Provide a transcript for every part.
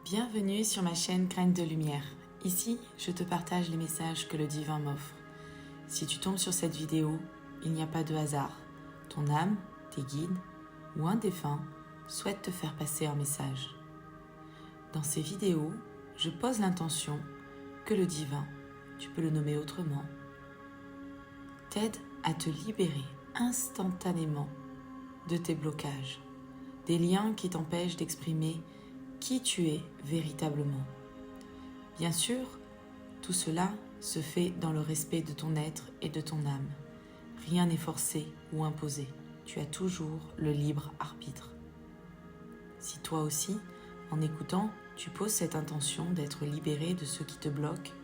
Bienvenue sur ma chaîne Graines de Lumière. Ici, je te partage les messages que le divin m'offre. Si tu tombes sur cette vidéo, il n'y a pas de hasard. Ton âme, tes guides ou un défunt souhaite te faire passer un message. Dans ces vidéos, je pose l'intention que le divin, tu peux le nommer autrement, t'aide à te libérer instantanément de tes blocages, des liens qui t'empêchent d'exprimer qui tu es véritablement. Bien sûr, tout cela se fait dans le respect de ton être et de ton âme. Rien n'est forcé ou imposé. Tu as toujours le libre arbitre. Si toi aussi, en écoutant, tu poses cette intention d'être libéré de ce qui te bloque,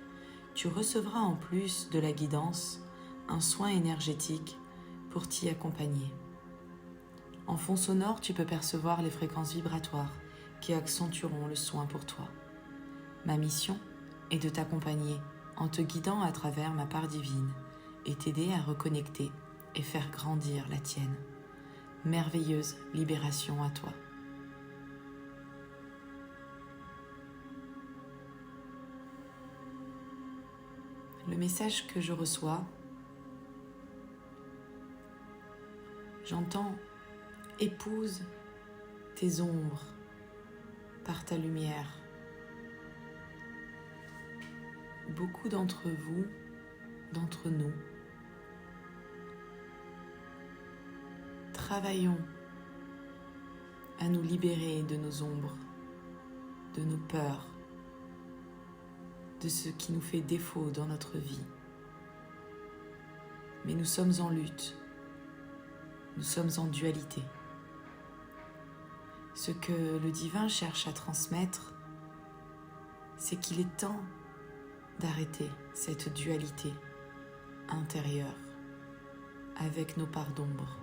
tu recevras en plus de la guidance un soin énergétique pour t'y accompagner. En fond sonore, tu peux percevoir les fréquences vibratoires qui accentueront le soin pour toi. Ma mission est de t'accompagner en te guidant à travers ma part divine et t'aider à reconnecter et faire grandir la tienne. Merveilleuse libération à toi. Le message que je reçois, j'entends « Épouse tes ombres par ta lumière ». Beaucoup d'entre vous, d'entre nous, travaillons à nous libérer de nos ombres, de nos peurs, de ce qui nous fait défaut dans notre vie. Mais nous sommes en lutte, nous sommes en dualité. Ce que le divin cherche à transmettre, c'est qu'il est temps d'arrêter cette dualité intérieure avec nos parts d'ombre.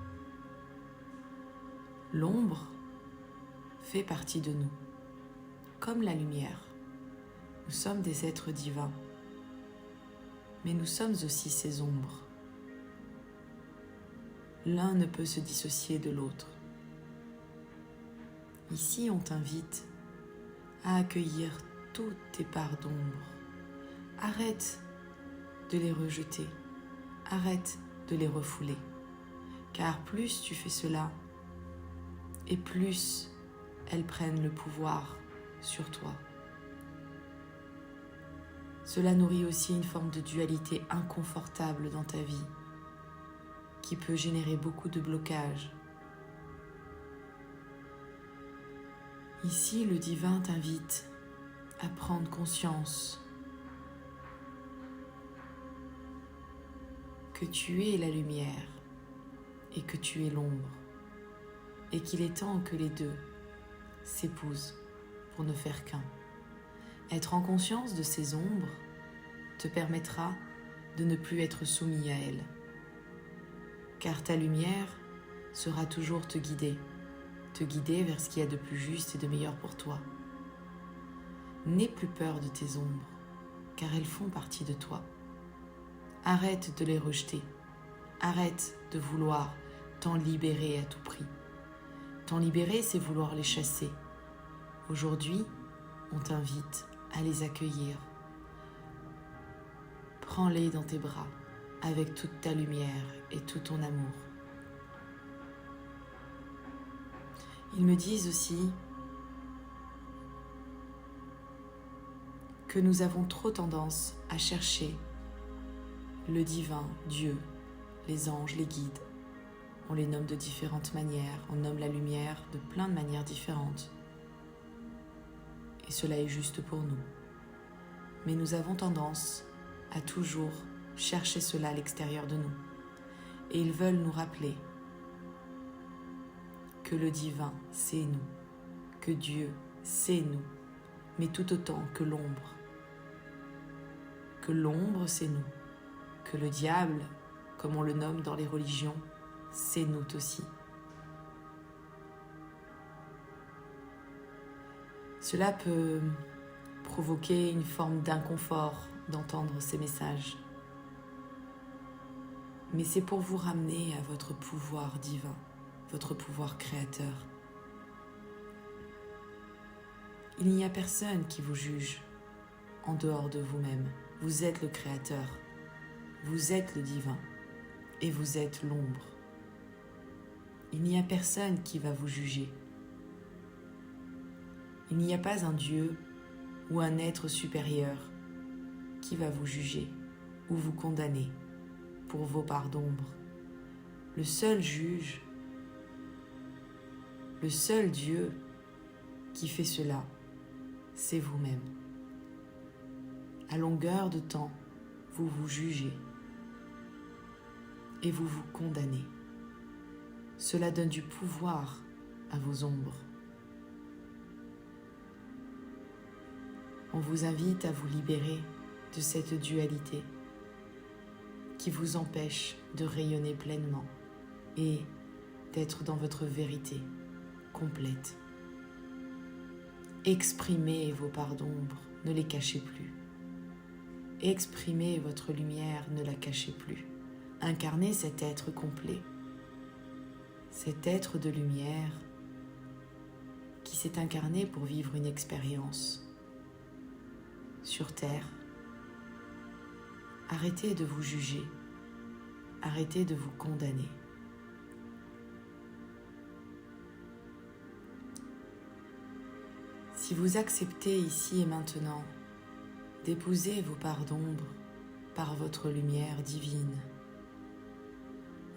L'ombre fait partie de nous, comme la lumière. Nous sommes des êtres divins, mais nous sommes aussi ces ombres. L'un ne peut se dissocier de l'autre. Ici, on t'invite à accueillir toutes tes parts d'ombre. Arrête de les rejeter, arrête de les refouler, car plus tu fais cela, et plus elles prennent le pouvoir sur toi. Cela nourrit aussi une forme de dualité inconfortable dans ta vie, qui peut générer beaucoup de blocages. Ici, le divin t'invite à prendre conscience que tu es la lumière et que tu es l'ombre, et qu'il est temps que les deux s'épousent pour ne faire qu'un. Être en conscience de ces ombres te permettra de ne plus être soumis à elles, car ta lumière sera toujours te guider vers ce qu'il y a de plus juste et de meilleur pour toi. N'aie plus peur de tes ombres, car elles font partie de toi. Arrête de les rejeter, arrête de vouloir t'en libérer à tout prix. T'en libérer, c'est vouloir les chasser. Aujourd'hui, on t'invite à les accueillir. Prends-les dans tes bras avec toute ta lumière et tout ton amour. Ils me disent aussi que nous avons trop tendance à chercher le divin, Dieu, les anges, les guides. On les nomme de différentes manières, on nomme la lumière de plein de manières différentes. Et cela est juste pour nous. Mais nous avons tendance à toujours chercher cela à l'extérieur de nous. Et ils veulent nous rappeler que le divin, c'est nous, que Dieu, c'est nous, mais tout autant que l'ombre. Que l'ombre, c'est nous, que le diable, comme on le nomme dans les religions, c'est nous aussi. Cela peut provoquer une forme d'inconfort d'entendre ces messages. Mais c'est pour vous ramener à votre pouvoir divin, votre pouvoir créateur. Il n'y a personne qui vous juge en dehors de vous-même. Vous êtes le Créateur, vous êtes le divin et vous êtes l'ombre. Il n'y a personne qui va vous juger. Il n'y a pas un Dieu ou un être supérieur qui va vous juger ou vous condamner pour vos parts d'ombre. Le seul juge, le seul Dieu qui fait cela, c'est vous-même. À longueur de temps, vous vous jugez et vous vous condamnez. Cela donne du pouvoir à vos ombres. On vous invite à vous libérer de cette dualité qui vous empêche de rayonner pleinement et d'être dans votre vérité complète. Exprimez vos parts d'ombre, ne les cachez plus. Exprimez votre lumière, ne la cachez plus. Incarnez cet être complet, cet être de lumière qui s'est incarné pour vivre une expérience sur Terre. Arrêtez de vous juger, arrêtez de vous condamner. Si vous acceptez ici et maintenant d'épouser vos parts d'ombre par votre lumière divine,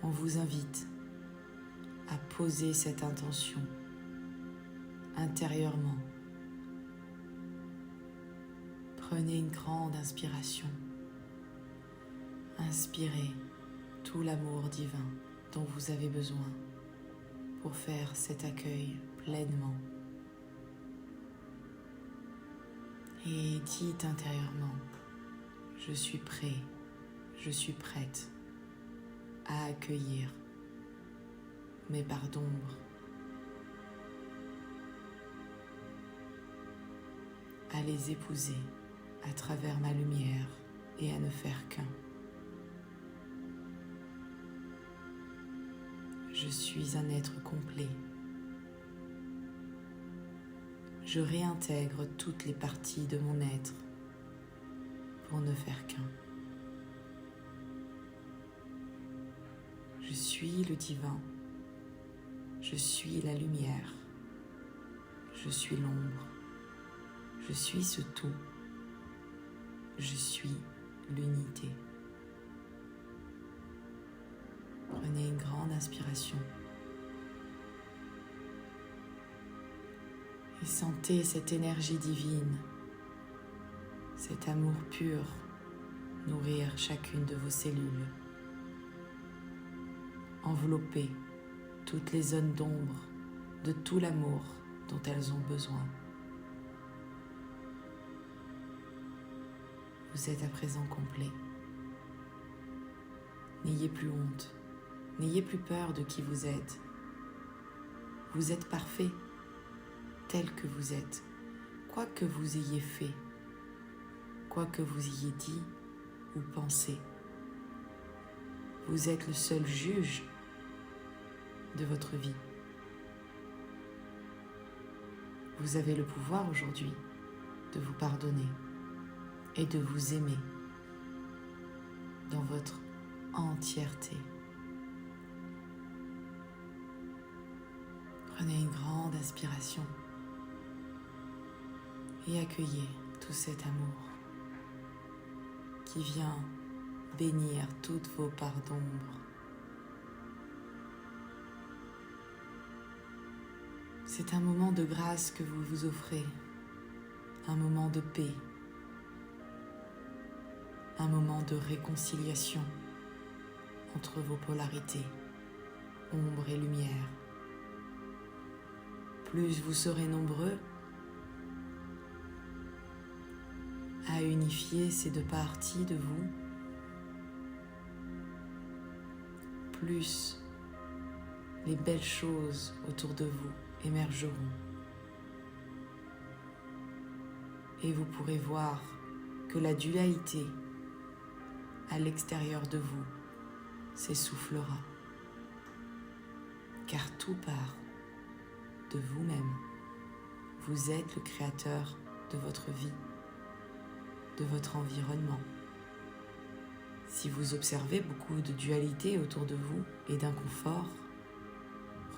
on vous invite à poser cette intention intérieurement. Prenez une grande inspiration. Inspirez tout l'amour divin dont vous avez besoin pour faire cet accueil pleinement. Et dites intérieurement, je suis prêt, je suis prête à accueillir mes parts d'ombre, à les épouser à travers ma lumière et à ne faire qu'un. Je suis un être complet. Je réintègre toutes les parties de mon être pour ne faire qu'un. Je suis le divin. Je suis la lumière. Je suis l'ombre. Je suis ce tout. Je suis l'unité. Prenez une grande inspiration. Et sentez cette énergie divine, cet amour pur nourrir chacune de vos cellules. Enveloppez toutes les zones d'ombre de tout l'amour dont elles ont besoin. Vous êtes à présent complet. N'ayez plus honte, n'ayez plus peur de qui vous êtes. Vous êtes parfait. Tel que vous êtes, quoi que vous ayez fait, quoi que vous ayez dit ou pensé. Vous êtes le seul juge de votre vie. Vous avez le pouvoir aujourd'hui de vous pardonner et de vous aimer dans votre entièreté. Prenez une grande inspiration. Et accueillez tout cet amour qui vient bénir toutes vos parts d'ombre. C'est un moment de grâce que vous vous offrez, un moment de paix, un moment de réconciliation entre vos polarités, ombre et lumière. Plus vous serez nombreux à unifier ces deux parties de vous, plus les belles choses autour de vous émergeront. Et vous pourrez voir que la dualité à l'extérieur de vous s'essoufflera, car tout part de vous-même. Vous Vous êtes le créateur de votre vie, de votre environnement. Si vous observez beaucoup de dualité autour de vous et d'inconfort,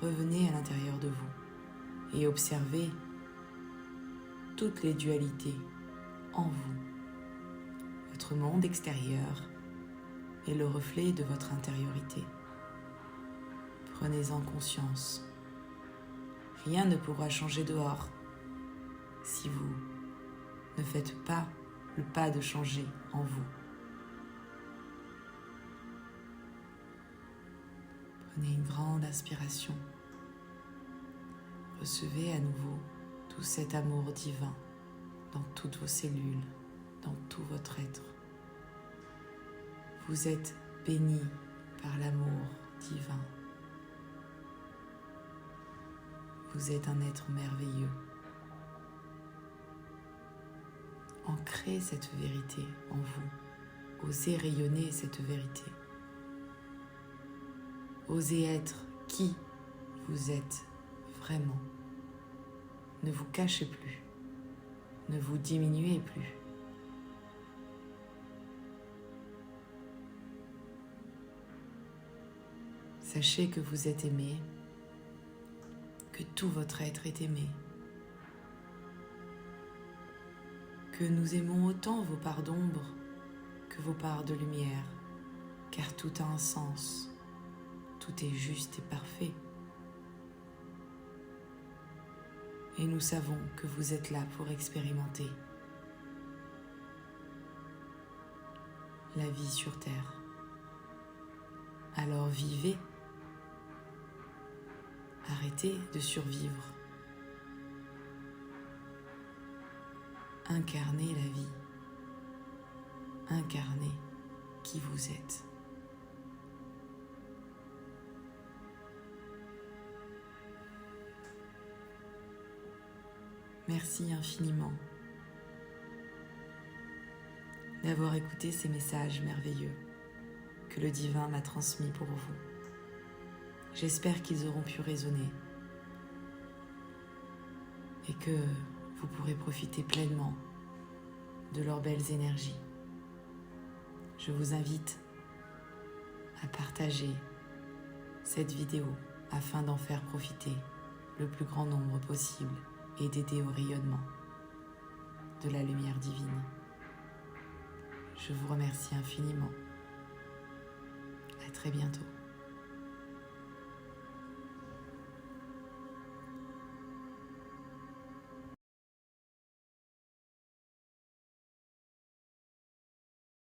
revenez à l'intérieur de vous et observez toutes les dualités en vous. Votre monde extérieur est le reflet de votre intériorité. Prenez-en conscience. Rien ne pourra changer dehors si vous ne faites pas le pas de changer en vous. Prenez une grande inspiration. Recevez à nouveau tout cet amour divin dans toutes vos cellules, dans tout votre être. Vous êtes béni par l'amour divin. Vous êtes un être merveilleux. Ancrez cette vérité en vous. Osez rayonner cette vérité. Osez être qui vous êtes vraiment. Ne vous cachez plus. Ne vous diminuez plus. Sachez que vous êtes aimé, que tout votre être est aimé, que nous aimons autant vos parts d'ombre que vos parts de lumière, car tout a un sens, tout est juste et parfait. Et nous savons que vous êtes là pour expérimenter la vie sur Terre. Alors vivez. Arrêtez de survivre. Incarnez la vie. Incarnez qui vous êtes. Merci infiniment d'avoir écouté ces messages merveilleux que le divin m'a transmis pour vous. J'espère qu'ils auront pu résonner et que vous pourrez profiter pleinement de leurs belles énergies. Je vous invite à partager cette vidéo afin d'en faire profiter le plus grand nombre possible et d'aider au rayonnement de la lumière divine. Je vous remercie infiniment. À très bientôt.